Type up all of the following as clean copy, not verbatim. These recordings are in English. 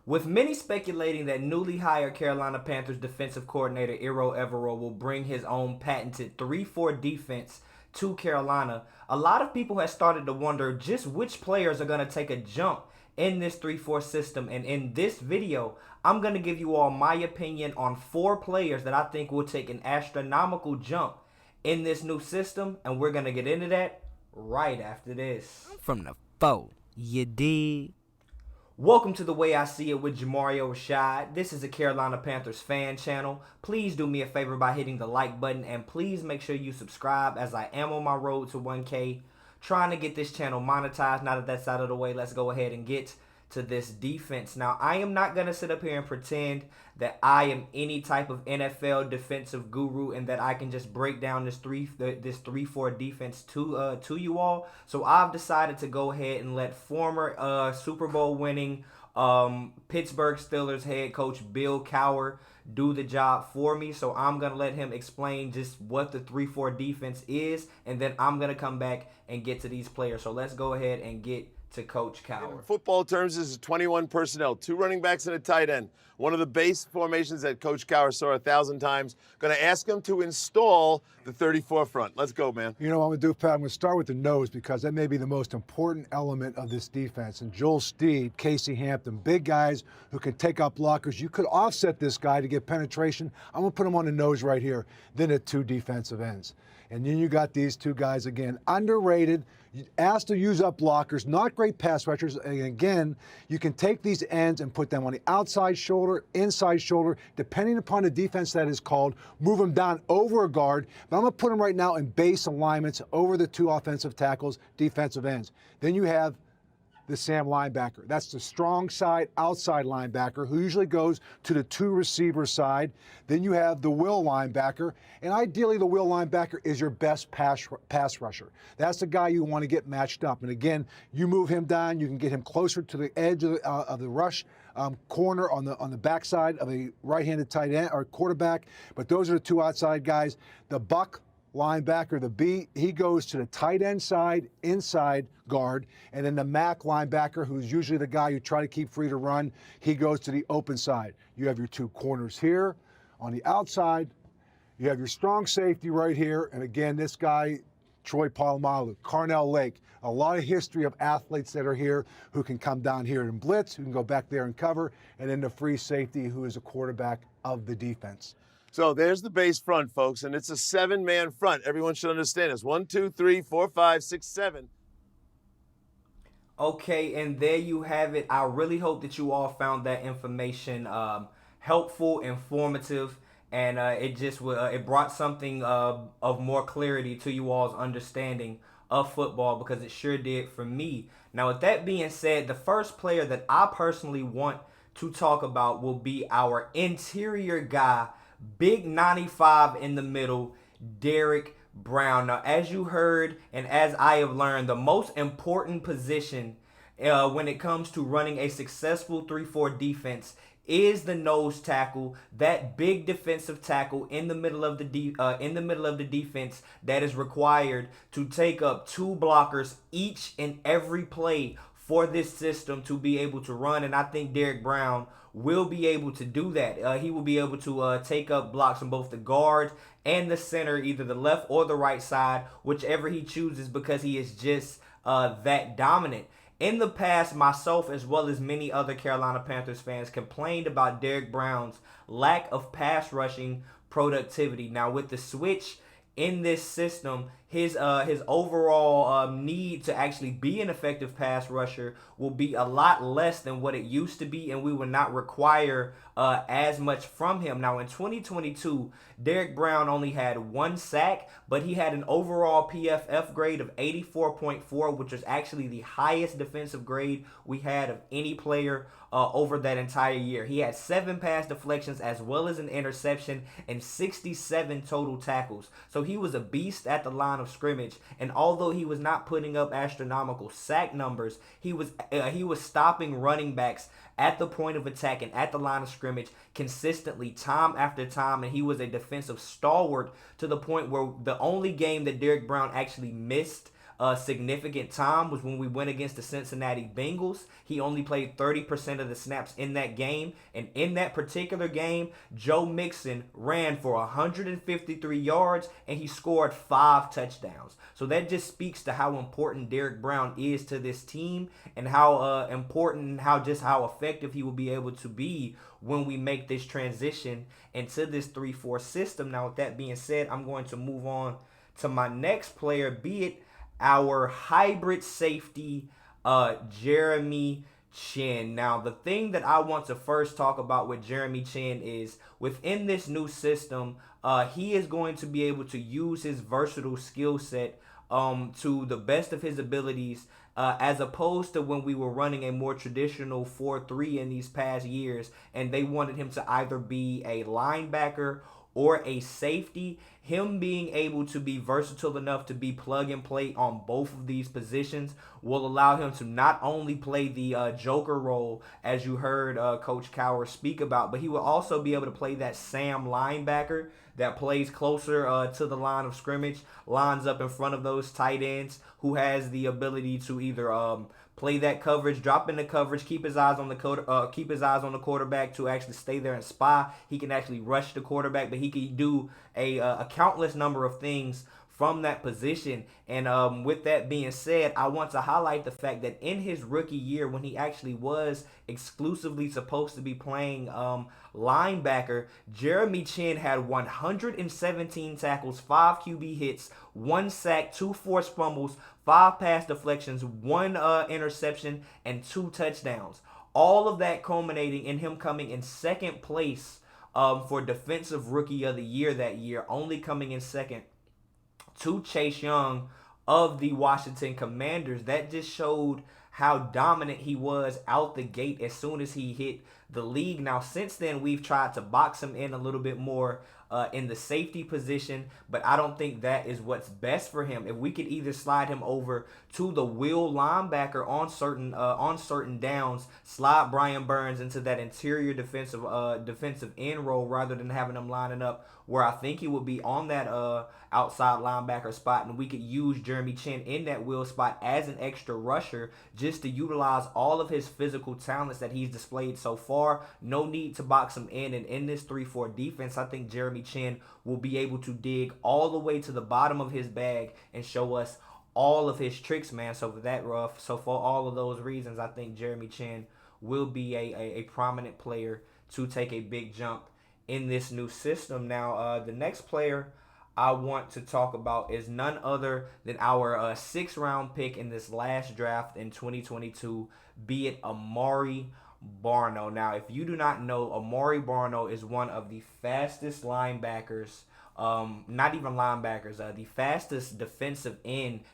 With many speculating that newly hired Carolina Panthers defensive coordinator Ejiro Evero will bring his own patented 3-4 defense to Carolina, a lot of people have started to wonder just which players are going to take a jump in this 3-4 system. And in this video, I'm going to give you all my opinion on 4 players that I think will take an astronomical jump in this new system. And we're going to get into that right after this. From the foe, you dig? Welcome to The Way I See It with Jamario Rashad. This is a Carolina Panthers fan channel. Please do me a favor by hitting the like button, and please make sure you subscribe as I am on my road to 1K. Trying to get this channel monetized. Now that that's out of the way, let's go ahead and get to this defense. Now, I am not going to sit up here and pretend that I am any type of NFL defensive guru and that I can just break down this 3-4 defense to you all. So I've decided to go ahead and let former Super Bowl winning Pittsburgh Steelers head coach Bill Cowher do the job for me. So I'm going to let him explain just what the 3-4 defense is, and then I'm going to come back and get to these players. So let's go ahead and get to Coach Cowher. In football terms, this is 21 personnel, 2 running backs and a tight end. One of the base formations that Coach Cowher saw 1,000 times. Going to ask him to install the 34 front. Let's go, man. You know what I'm going to do, Pat? I'm going to start with the nose because that may be the most important element of this defense. And Joel Steed, Casey Hampton, big guys who can take up blockers. You could offset this guy to get penetration. I'm going to put him on the nose right here, then at 2 defensive ends. And then you got these 2 guys, again, underrated, asked to use up blockers, not great pass rushers. And again, you can take these ends and put them on the outside shoulder, inside shoulder, depending upon the defense that is called, move them down over a guard. But I'm going to put them right now in base alignments over the 2 offensive tackles, defensive ends. Then you have the Sam linebacker. That's the strong side, outside linebacker who usually goes to the 2 receiver side. Then you have the will linebacker, and ideally the will linebacker is your best pass rusher. That's the guy you want to get matched up. And again, you move him down, you can get him closer to the edge of the rush corner on the backside of a right-handed tight end or quarterback. But those are the 2 outside guys. The buck linebacker, the B, he goes to the tight end side, inside guard, and then the Mac linebacker, who's usually the guy you try to keep free to run, he goes to the open side. You have your 2 corners here. On the outside, you have your strong safety right here, and again, this guy, Troy Polamalu, Carnell Lake, a lot of history of athletes that are here who can come down here and blitz, who can go back there and cover, and then the free safety, who is a quarterback of the defense. So there's the base front, folks, and it's a 7-man front. Everyone should understand this. 1, 2, 3, 4, 5, 6, 7. Okay, and there you have it. I really hope that you all found that information helpful, informative, and it brought something of more clarity to you all's understanding of football, because it sure did for me. Now, with that being said, the first player that I personally want to talk about will be our interior guy, big 95 in the middle, Derrick Brown. Now, as you heard and as I have learned, the most important position when it comes to running a successful 3-4 defense is the nose tackle, that big defensive tackle in the middle of the defense that is required to take up 2 blockers each and every play for this system to be able to run. And I think Derrick Brown will be able to do that. He will be able to take up blocks on both the guard and the center, either the left or the right side, whichever he chooses, because he is just that dominant. In the past, myself as well as many other Carolina Panthers fans complained about Derrick Brown's lack of pass rushing productivity. Now, with the switch in this system, his overall need to actually be an effective pass rusher will be a lot less than what it used to be, and we will not require as much from him. Now, in 2022, Derrick Brown only had 1 sack, but he had an overall PFF grade of 84.4, which was actually the highest defensive grade we had of any player over that entire year. He had 7 pass deflections as well as an interception and 67 total tackles. So he was a beast at the line of scrimmage, and although he was not putting up astronomical sack numbers, he was stopping running backs at the point of attack and at the line of scrimmage consistently, time after time, and he was a defensive stalwart to the point where the only game that Derrick Brown actually missed significant time was when we went against the Cincinnati Bengals. He only played 30% of the snaps in that game. And in that particular game, Joe Mixon ran for 153 yards and he scored 5 touchdowns. So that just speaks to how important Derrick Brown is to this team and how important and how effective he will be able to be when we make this transition into this 3-4 system. Now, with that being said, I'm going to move on to my next player, be it our hybrid safety, Jeremy Chinn. Now, the thing that I want to first talk about with Jeremy Chinn is within this new system, he is going to be able to use his versatile skill set to the best of his abilities, as opposed to when we were running a more traditional 4-3 in these past years, and they wanted him to either be a linebacker or a safety. Him being able to be versatile enough to be plug and play on both of these positions will allow him to not only play the Joker role, as you heard Coach Cowher speak about, but he will also be able to play that Sam linebacker that plays closer to the line of scrimmage, lines up in front of those tight ends, who has the ability to either play that coverage, drop into coverage, keep his eyes on the quarterback to actually stay there and spy. He can actually rush the quarterback, but he can do a countless number of things from that position. And with that being said, I want to highlight the fact that in his rookie year, when he actually was exclusively supposed to be playing linebacker, Jeremy Chinn had 117 tackles, 5 QB hits, 1 sack, 2 forced fumbles, 5 pass deflections, 1 interception, and 2 touchdowns. All of that culminating in him coming in second place for Defensive Rookie of the Year that year, only coming in second to Chase Young of the Washington Commanders. That just showed how dominant he was out the gate as soon as he hit the league. Now, since then, we've tried to box him in a little bit more in the safety position, but I don't think that is what's best for him. If we could either slide him over to the will linebacker on certain downs, slide Brian Burns into that interior defensive end role rather than having him lining up where I think he would be on that outside linebacker spot, and we could use Jeremy Chinn in that will spot as an extra rusher just to utilize all of his physical talents that he's displayed so far. No need to box him in, and in this 3-4 defense, I think Jeremy Chinn will be able to dig all the way to the bottom of his bag and show us all of his tricks, man. So for all of those reasons, I think Jeremy Chinn will be a prominent player to take a big jump in this new system. Now, the next player I want to talk about is none other than our 6th round pick in this last draft in 2022, be it Amare Barno. Now, if you do not know, Amare Barno is one of the fastest linebackers, not even linebackers, the fastest defensive end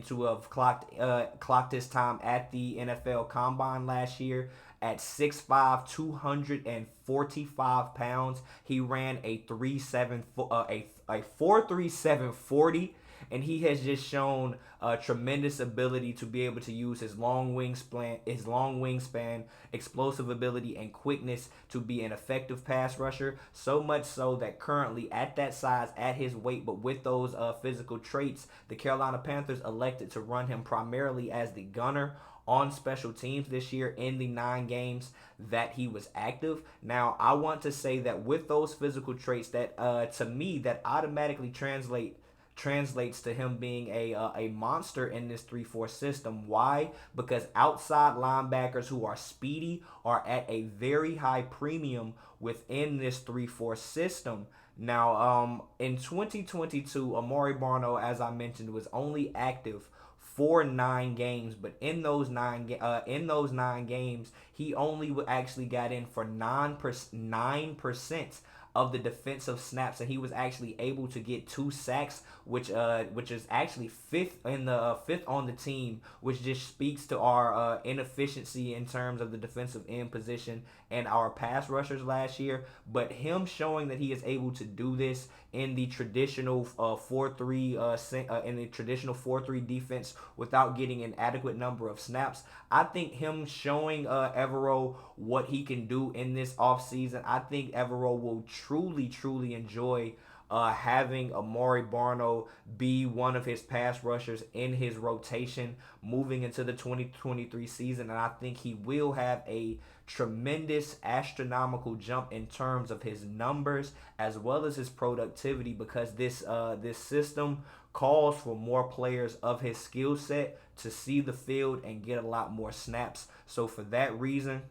to have clocked his time at the NFL Combine last year. At 6'5", 245 pounds, he ran a 4.37 40, and he has just shown a tremendous ability to be able to use his long wingspan, explosive ability, and quickness to be an effective pass rusher. So much so that currently at that size, at his weight, but with those physical traits, the Carolina Panthers elected to run him primarily as the gunner on special teams this year in the 9 games that he was active. Now, I want to say that with those physical traits, that to me, that automatically translates to him being a monster in this 3-4 system. Why? Because outside linebackers who are speedy are at a very high premium within this 3-4 system. Now, in 2022, Amare Barno, as I mentioned, was only active for 9 games, but in those 9 games, he only actually got in for 9% of the defensive snaps, and he was actually able to get 2 sacks, which is actually fifth on the team, which just speaks to our inefficiency in terms of the defensive end position and our pass rushers last year. But him showing that he is able to do this in the traditional 4-3 defense without getting an adequate number of snaps, I think him showing Evero what he can do in this offseason, I think Evero will truly enjoy having Amare Barno be one of his pass rushers in his rotation moving into the 2023 season. And I think he will have a tremendous astronomical jump in terms of his numbers as well as his productivity, because this system calls for more players of his skill set to see the field and get a lot more snaps. So for that reason,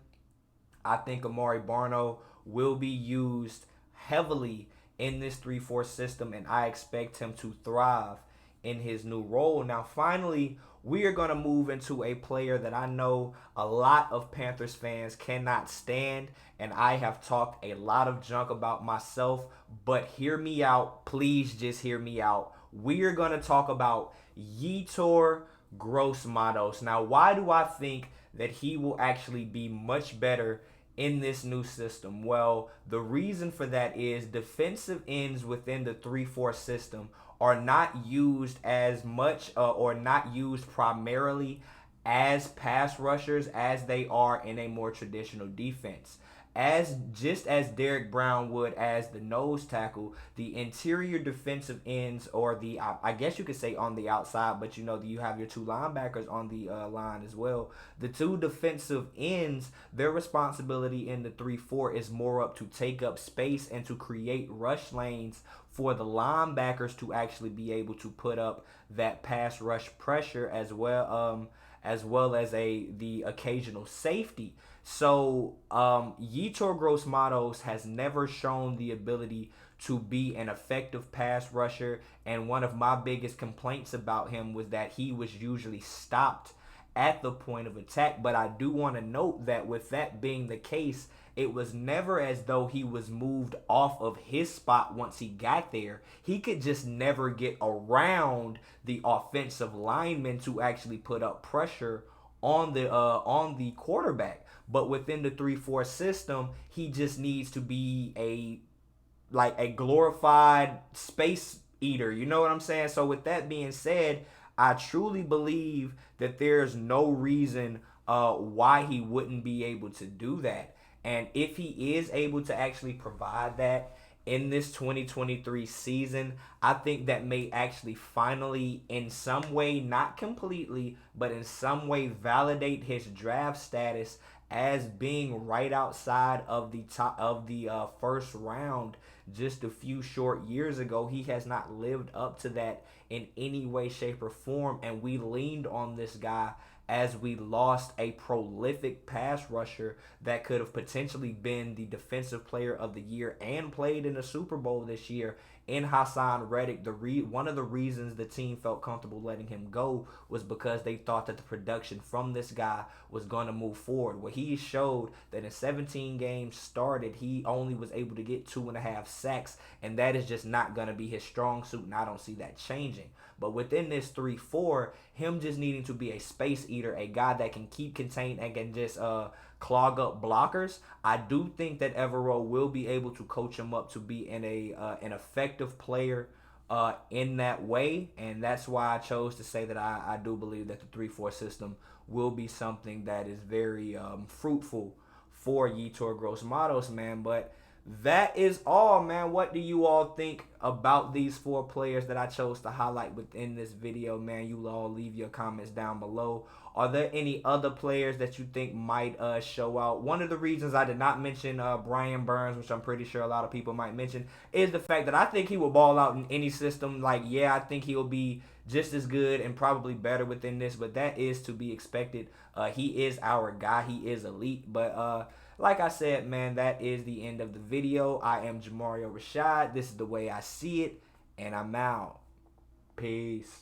I think Amare Barno will be used heavily in this 3-4 system, and I expect him to thrive in his new role. Now, finally, we are going to move into a player that I know a lot of Panthers fans cannot stand, and I have talked a lot of junk about myself, but hear me out. Please just hear me out. We are going to talk about Yetur Gross-Matos. Now, why do I think that he will actually be much better in this new system? Well, the reason for that is defensive ends within the 3-4 system are not used as much or not used primarily as pass rushers as they are in a more traditional defense. Just as Derrick Brown would as the nose tackle, the interior defensive ends, or the I guess you could say on the outside, but you have your two linebackers on the line as well. The two defensive ends, their responsibility in the 3-4 is more up to take up space and to create rush lanes for the linebackers to actually be able to put up that pass rush pressure as well as the occasional safety. So Yetur Gross-Matos has never shown the ability to be an effective pass rusher, and one of my biggest complaints about him was that he was usually stopped at the point of attack. But I do want to note that with that being the case, it was never as though he was moved off of his spot once he got there. He could just never get around the offensive linemen to actually put up pressure on the quarterback. But within the 3-4 system, he just needs to be a glorified space eater. You know what I'm saying? So with that being said, I truly believe that there's no reason why he wouldn't be able to do that. And if he is able to actually provide that in this 2023 season, I think that may actually finally, in some way, not completely, but in some way, validate his draft status as being right outside of the top of the first round just a few short years ago. He has not lived up to that in any way, shape, or form, and we leaned on this guy as we lost a prolific pass rusher that could have potentially been the defensive player of the year and played in the Super Bowl this year in Haason Reddick. One of the reasons the team felt comfortable letting him go was because they thought that the production from this guy was going to move forward. Well, he showed that in 17 games started, he only was able to get 2.5 sacks, and that is just not going to be his strong suit, and I don't see that changing. But within this 3-4, him just needing to be a space eater, a guy that can keep contained and can just clog up blockers, I do think that Evero will be able to coach him up to be an effective player in that way. And that's why I chose to say that I do believe that the 3-4 system will be something that is very fruitful for Yetur Gross-Matos, man. But that is all, man. What do you all think about these 4 players that I chose to highlight within this video, man? You all leave your comments down below. Are there any other players that you think might show out? One of the reasons I did not mention Brian Burns, which I'm pretty sure a lot of people might mention, is the fact that I think he will ball out in any system. I think he'll be just as good and probably better within this, but that is to be expected. He is our guy. He is elite. But like I said, man, that is the end of the video. I am Jamario Rashad. This is the way I see it, and I'm out. Peace.